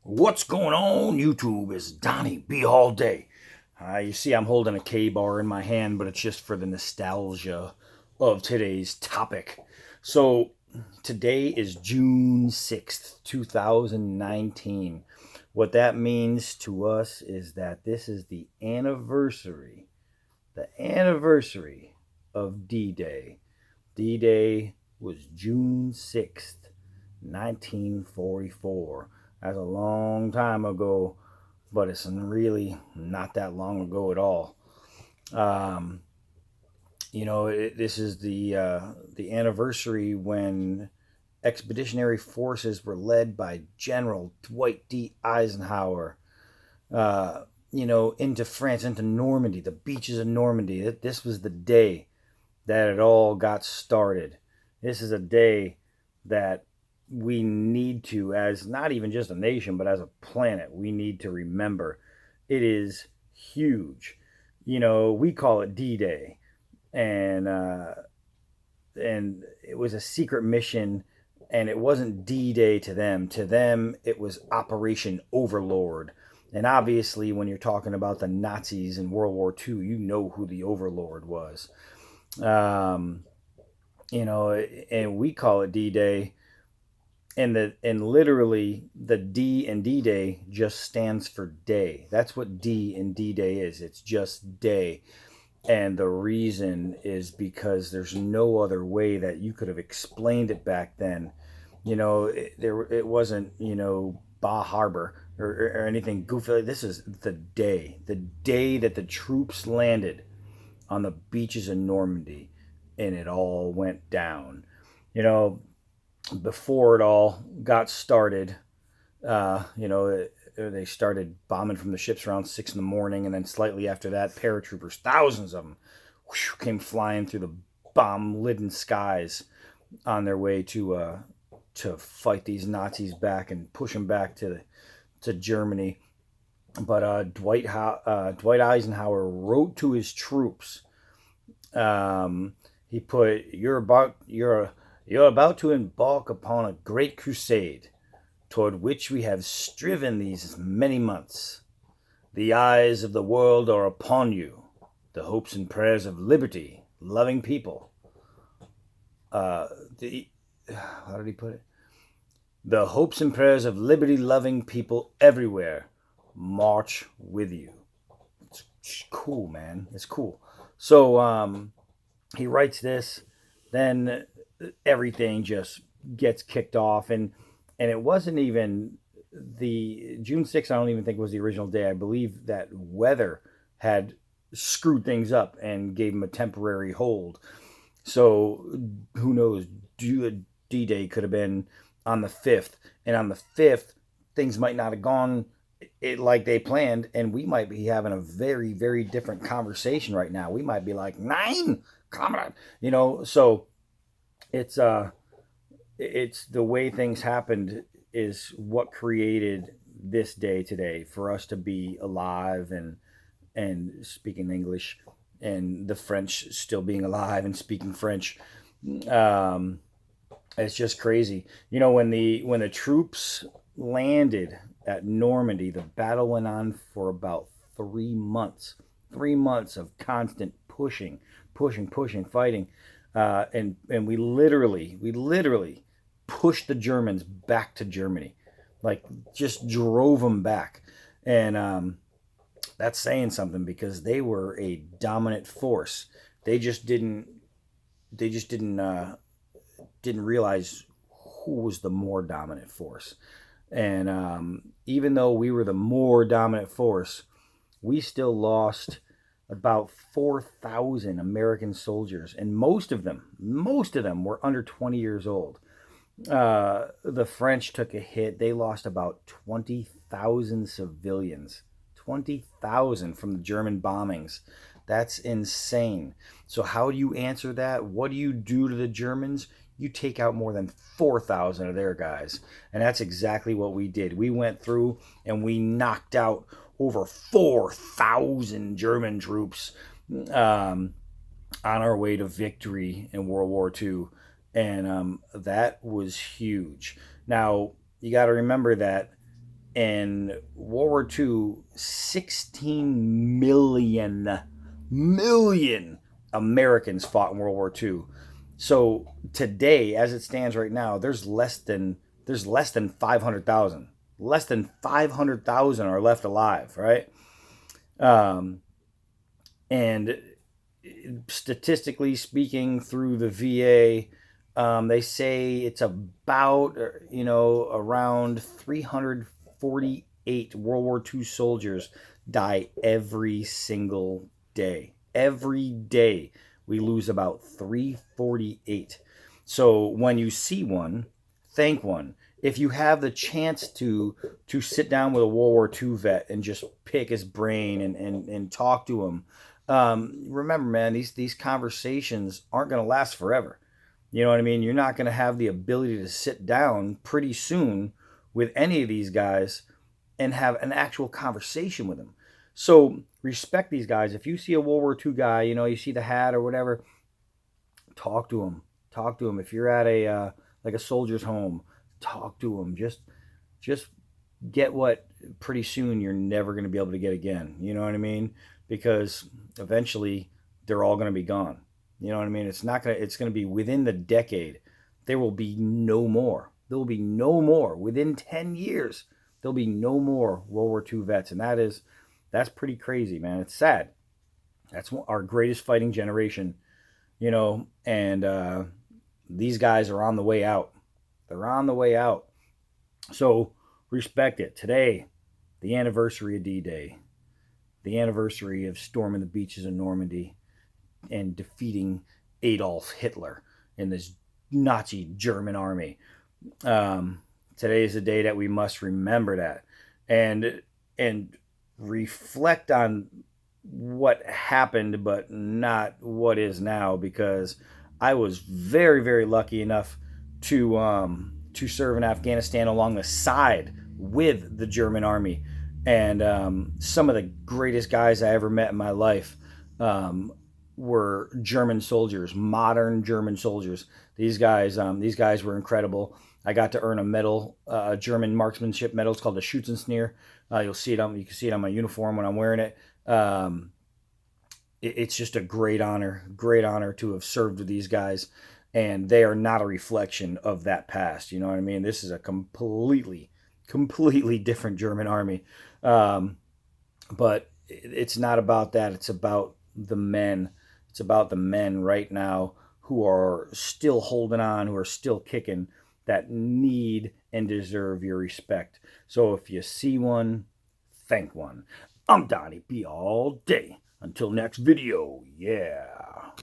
What's going on, YouTube? It's Donnie B all day. You see, I'm holding a K-bar in my hand, but it's just for the nostalgia of today's topic. So, today is June 6th, 2019. What that means to us is that this is the anniversary of D-Day. D-Day was June 6th, 1944. That's a long time ago, but it's really not that long ago at all. Um, this is the anniversary when expeditionary forces were led by General Dwight D. Eisenhower. Into France, into Normandy, the beaches of Normandy. This was the day that it all got started. This is a day that we need to, as not even just a nation, but as a planet, we need to remember. It is huge. We call it D-Day, and and it was a secret mission, and it wasn't D-Day to them. To them, it was Operation Overlord. And obviously, when you're talking about the Nazis in World War II, you know who the Overlord was. Um, and we call it D-Day, and literally the D in D-Day just stands for day. That's what D in D-Day is. It's just day. And the reason is because there's no other way that you could have explained it back then. It wasn't, Bar Harbor or anything goofy. This is the day that the troops landed on the beaches of Normandy, and it all went down. You know, Before it all got started, they started bombing from the ships around 6 in the morning, and then slightly after that, paratroopers, thousands of them, came flying through the bomb-laden skies on their way to fight these Nazis back and push them back to Germany. But Dwight Eisenhower wrote to his troops. He put, you're about to embark upon a great crusade, toward which we have striven these many months. The eyes of the world are upon you. The hopes and prayers of liberty, loving people. How did he put it? The hopes and prayers of liberty, loving people everywhere march with you. It's cool, man. It's cool. So he writes this, then everything just gets kicked off, and it wasn't even the June 6th. I don't even think was the original day. I believe that weather had screwed things up and gave him a temporary hold. So who knows? D-Day could have been on the 5th, and on the 5th things might not have gone like they planned, and we might be having a very, very different conversation right now. We might be like, 9, come on. So it's the way things happened is what created this day today for us to be alive and speaking English, and the French still being alive and speaking French. Um, it's just crazy. When the troops landed at Normandy, the battle went on for about 3 months. 3 months of constant pushing, fighting, and we literally pushed the Germans back to Germany, like just drove them back, and that's saying something because they were a dominant force. They just didn't realize who was the more dominant force, and even though we were the more dominant force, we still lost about 4,000 American soldiers, and most of them were under 20 years old. The French took a hit. They lost about 20,000 civilians. 20,000 from the German bombings. That's insane. So how do you answer that? What do you do to the Germans? You take out more than 4,000 of their guys. And that's exactly what we did. We went through and we knocked out over 4,000 German troops on our way to victory in World War II. And that was huge. Now, you got to remember that In World War II, 16 million Americans fought in World War II. So today, as it stands right now, there's less than 500,000. Less than 500,000 are left alive, right? Um, and statistically speaking, through the VA, they say it's about around 348 World War II soldiers die every single day. Every day we lose about 348. So when you see one, thank one. If you have the chance to sit down with a World War II vet and just pick his brain and talk to him, remember, man, these conversations aren't going to last forever. You know what I mean? You're not going to have the ability to sit down pretty soon with any of these guys and have an actual conversation with them. So respect these guys. If you see a World War II guy, you see the hat or whatever, talk to him. Talk to him. If you're at a like a soldier's home, talk to him. Just get what pretty soon you're never going to be able to get again. You know what I mean? Because eventually they're all going to be gone. You know what I mean? It's going to be within the decade. There will be no more. There will be no more. Within 10 years, there'll be no more World War II vets. And that's pretty crazy, man. It's sad. That's our greatest fighting generation, and these guys are on the way out. They're on the way out. So respect it. Today, the anniversary of D-Day, the anniversary of storming the beaches of Normandy and defeating Adolf Hitler in this Nazi German army. Today is a day that we must remember that and reflect on what happened, but not what is now, because I was very, very lucky enough to serve in Afghanistan along the side with the German army, and some of the greatest guys I ever met in my life were German soldiers, modern German soldiers. These guys were incredible. I got to earn a medal, a German marksmanship medal. It's called the Schützenschnur. You can see it on my uniform when I'm wearing it. It's just a great honor to have served with these guys, and they are not a reflection of that past. You know what I mean? This is a completely different German army. But it's not about that. It's about the men. It's about the men right now who are still holding on, who are still kicking, that need and deserve your respect. So if you see one, thank one. I'm Donnie B all day. Until next video, yeah.